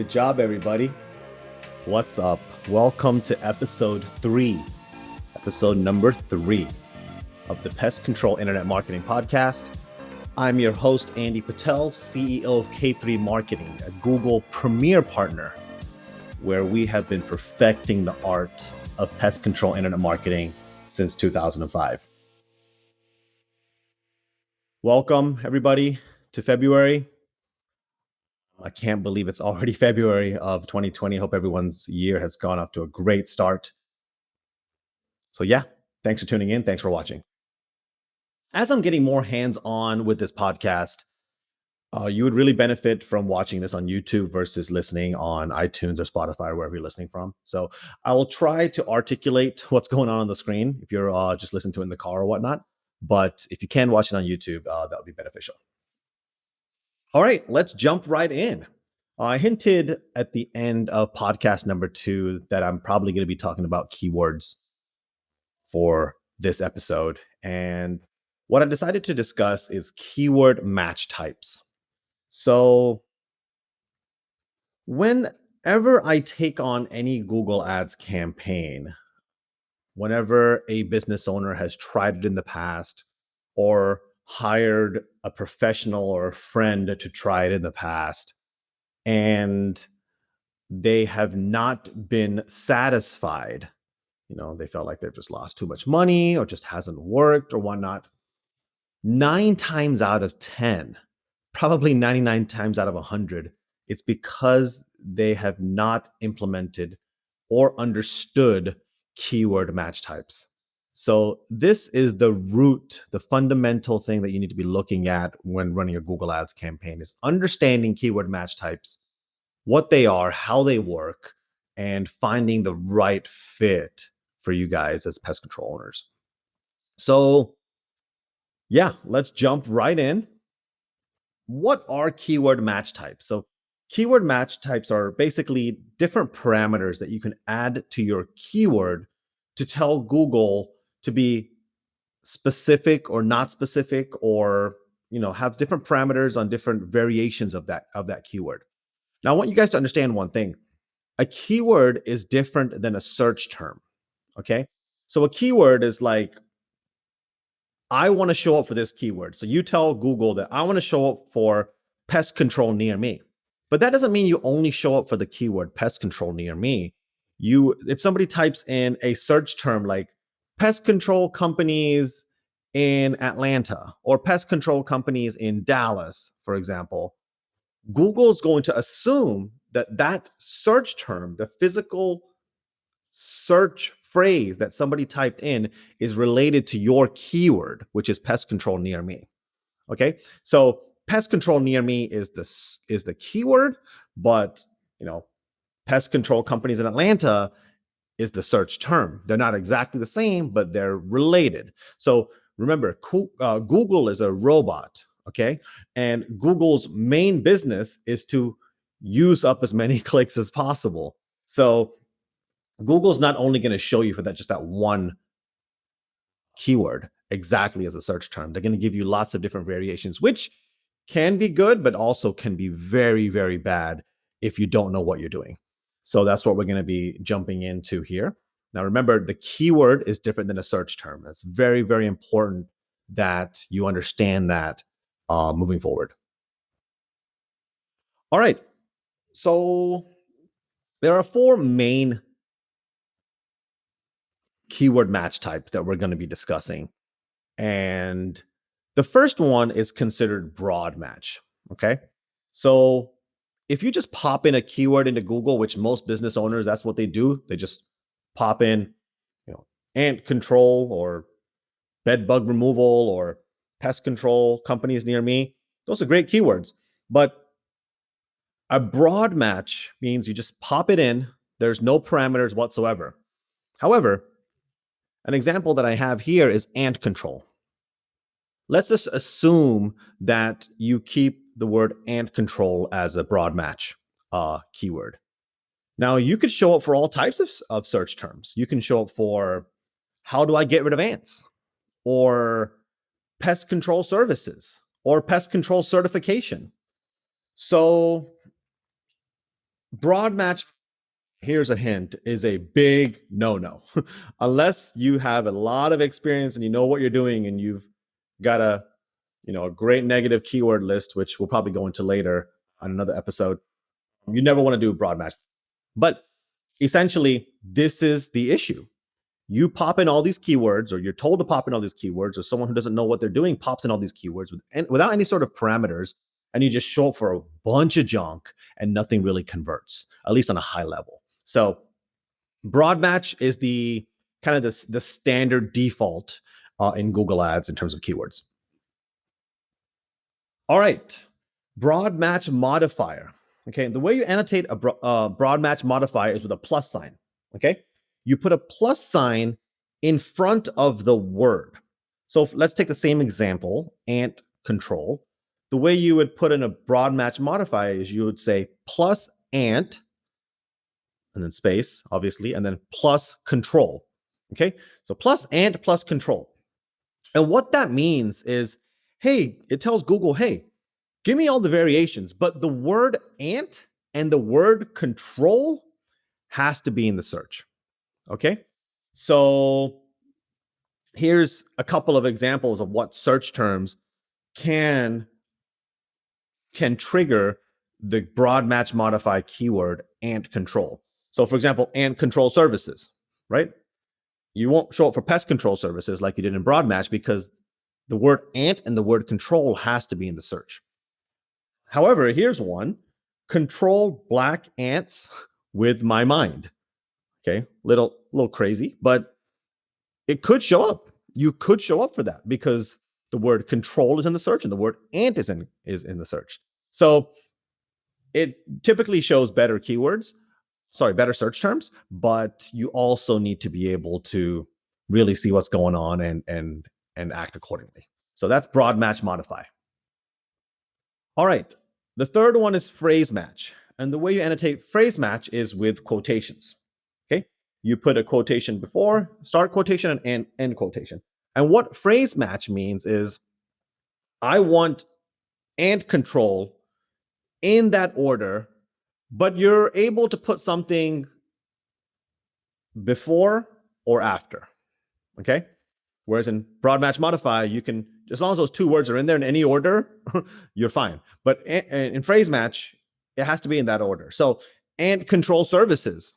Good job, everybody. What's up? Welcome to episode number three of the Pest Control Internet Marketing Podcast. I'm your host, Andy Patel, CEO of K3 Marketing, a Google Premier Partner, where we have been perfecting the art of pest control internet marketing since 2005. Welcome, everybody, to February. I can't believe it's already February of 2020. Hope everyone's year has gone off to a great start. So yeah, thanks for tuning in. Thanks for watching. As I'm getting more hands-on with this podcast, you would really benefit from watching this on YouTube versus listening on iTunes or Spotify or wherever you're listening from. So I will try to articulate what's going on the screen if you're just listening to it in the car or whatnot. But if you can watch it on YouTube, that would be beneficial. All right, let's jump right in. I hinted at the end of podcast number 2 that I'm probably going to be talking about keywords for this episode. And what I decided to discuss is keyword match types. So whenever I take on any Google Ads campaign, whenever a business owner has tried it in the past or hired a professional or a friend to try it in the past, and they have not been satisfied, they felt like they've just lost too much money or just hasn't worked or whatnot, 9 times out of 10, probably 99 times out of 100, it's because they have not implemented or understood keyword match types. So this is the root, the fundamental thing that you need to be looking at when running a Google Ads campaign is understanding keyword match types, what they are, how they work, and finding the right fit for you guys as pest control owners. So yeah, let's jump right in. What are keyword match types? So keyword match types are basically different parameters that you can add to your keyword to tell Google to be specific or not specific, or have different parameters on different variations of that keyword. Now, I want you guys to understand one thing. A keyword is different than a search term. Okay. So a keyword is like, I want to show up for this keyword. So you tell Google that I want to show up for pest control near me. But that doesn't mean you only show up for the keyword pest control near me. If somebody types in a search term like pest control companies in Atlanta or pest control companies in Dallas, for example, Google's going to assume that that search term, the physical search phrase that somebody typed in, is related to your keyword, which is pest control near me. Okay, so pest control near me is the keyword, but pest control companies in Atlanta is the search term. They're not exactly the same, but they're related. So remember, Google is a robot, okay? And Google's main business is to use up as many clicks as possible. So Google's not only going to show you for just that one keyword exactly as a search term. They're going to give you lots of different variations, which can be good, but also can be very, very bad if you don't know what you're doing. So that's what we're going to be jumping into here. Now, remember, the keyword is different than a search term. It's very, very important that you understand that moving forward. All right. So there are 4 main keyword match types that we're going to be discussing. And the first one is considered broad match. Okay. So if you just pop in a keyword into Google, which most business owners, that's what they do. They just pop in, ant control or bed bug removal or pest control companies near me. Those are great keywords. But a broad match means you just pop it in. There's no parameters whatsoever. However, an example that I have here is ant control. Let's just assume that you keep the word ant control as a broad match keyword. Now, you could show up for all types of search terms. You can show up for how do I get rid of ants, or pest control services, or pest control certification. So Broad match, here's a hint, is a big no-no. Unless you have a lot of experience and you know what you're doing and you've got a great negative keyword list, which we'll probably go into later on another episode. You never want to do broad match. But essentially, this is the issue. You pop in all these keywords, or you're told to pop in all these keywords, or someone who doesn't know what they're doing pops in all these keywords without any sort of parameters, and you just show up for a bunch of junk and nothing really converts, at least on a high level. So broad match is the kind of the standard default in Google Ads in terms of keywords. All right, broad match modifier. Okay, the way you annotate a broad match modifier is with a plus sign. Okay, you put a plus sign in front of the word. So let's take the same example, ant control. The way you would put in a broad match modifier is you would say plus ant, and then space, obviously, and then plus control. Okay, so plus ant plus control. And what that means is, hey, it tells Google, hey, give me all the variations, but the word ant and the word control has to be in the search. Okay. So here's a couple of examples of what search terms can trigger the broad match modify keyword ant control. So for example, ant control services, right? You won't show up for pest control services like you did in broad match because the word ant and the word control has to be in the search. However, here's one: control black ants with my mind. Okay, little crazy, but it could show up. You could show up for that because the word control is in the search and the word ant is in the search. So it typically shows better keywords, better search terms, but you also need to be able to really see what's going on and act accordingly. So that's broad match modify. All right. The third one is phrase match. And the way you annotate phrase match is with quotations. Okay. You put a quotation before, start quotation, and end quotation. And what phrase match means is I want and control in that order, but you're able to put something before or after. Okay. Whereas in broad match modify, you can, as long as those two words are in there in any order, you're fine. But in phrase match, it has to be in that order. So, ant control services,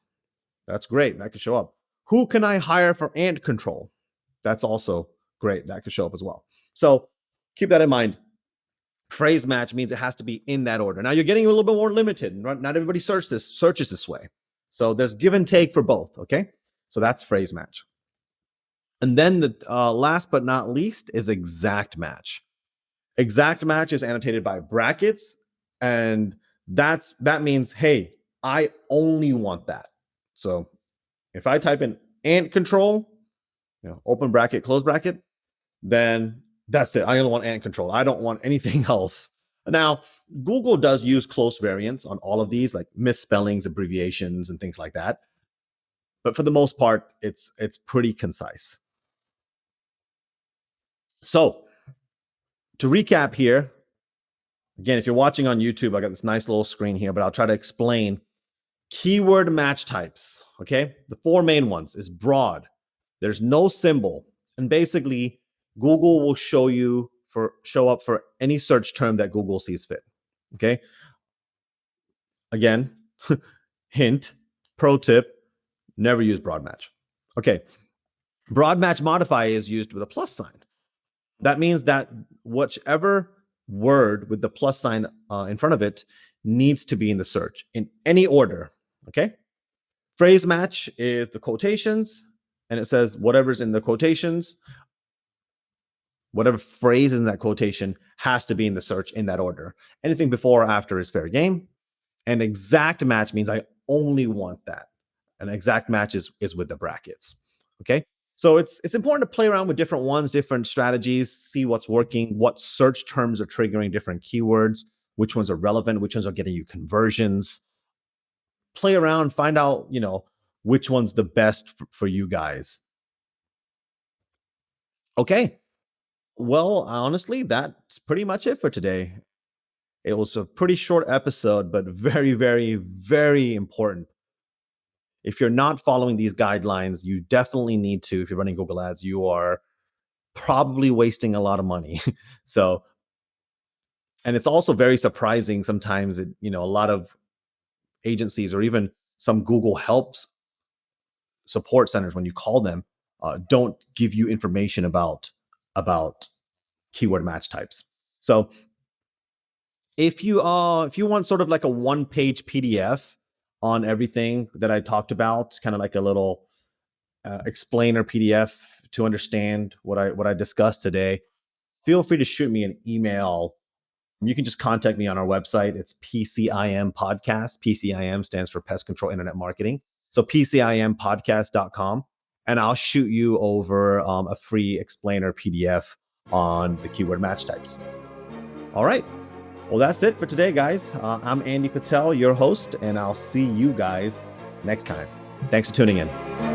that's great. That could show up. Who can I hire for ant control? That's also great. That could show up as well. So, keep that in mind. Phrase match means it has to be in that order. Now, you're getting a little bit more limited. Not everybody searches this way. So, there's give and take for both. Okay. So, that's phrase match. And then the last but not least is exact match. Exact match is annotated by brackets, and that means, hey, I only want that. So if I type in ant control, open bracket, close bracket, then that's it. I only want ant control. I don't want anything else. Now, Google does use close variants on all of these, like misspellings, abbreviations, and things like that. But for the most part, it's pretty concise. So to recap here, again, if you're watching on YouTube, I got this nice little screen here, but I'll try to explain keyword match types. Okay. The four main ones is broad. There's no symbol. And basically, Google will show up for any search term that Google sees fit. Okay. Again, hint, pro tip, never use broad match. Okay. Broad match modify is used with a plus sign. That means that whichever word with the plus sign in front of it needs to be in the search in any order. Okay. Phrase match is the quotations, and it says whatever's in the quotations, whatever phrase is in that quotation has to be in the search in that order. Anything before or after is fair game. And exact match means I only want that. An exact match is with the brackets. Okay. So it's important to play around with different ones, different strategies, see what's working, what search terms are triggering different keywords, which ones are relevant, which ones are getting you conversions. Play around, find out, which one's the best for you guys. Okay. Well, honestly, that's pretty much it for today. It was a pretty short episode, but very, very, very important. If you're not following these guidelines, you definitely need to. If you're running Google Ads, you are probably wasting a lot of money. So, and it's also very surprising sometimes, a lot of agencies or even some Google helps support centers, when you call them, don't give you information about keyword match types. So if you want sort of like a one-page PDF on everything that I talked about, kind of like a little explainer PDF to understand what I discussed today, feel free to shoot me an email. You can just contact me on our website. It's PCIM Podcast. PCIM stands for Pest Control Internet Marketing. So PCIMpodcast.com. And I'll shoot you over a free explainer PDF on the keyword match types. All right. Well, that's it for today, guys. I'm Andy Patel, your host, and I'll see you guys next time. Thanks for tuning in.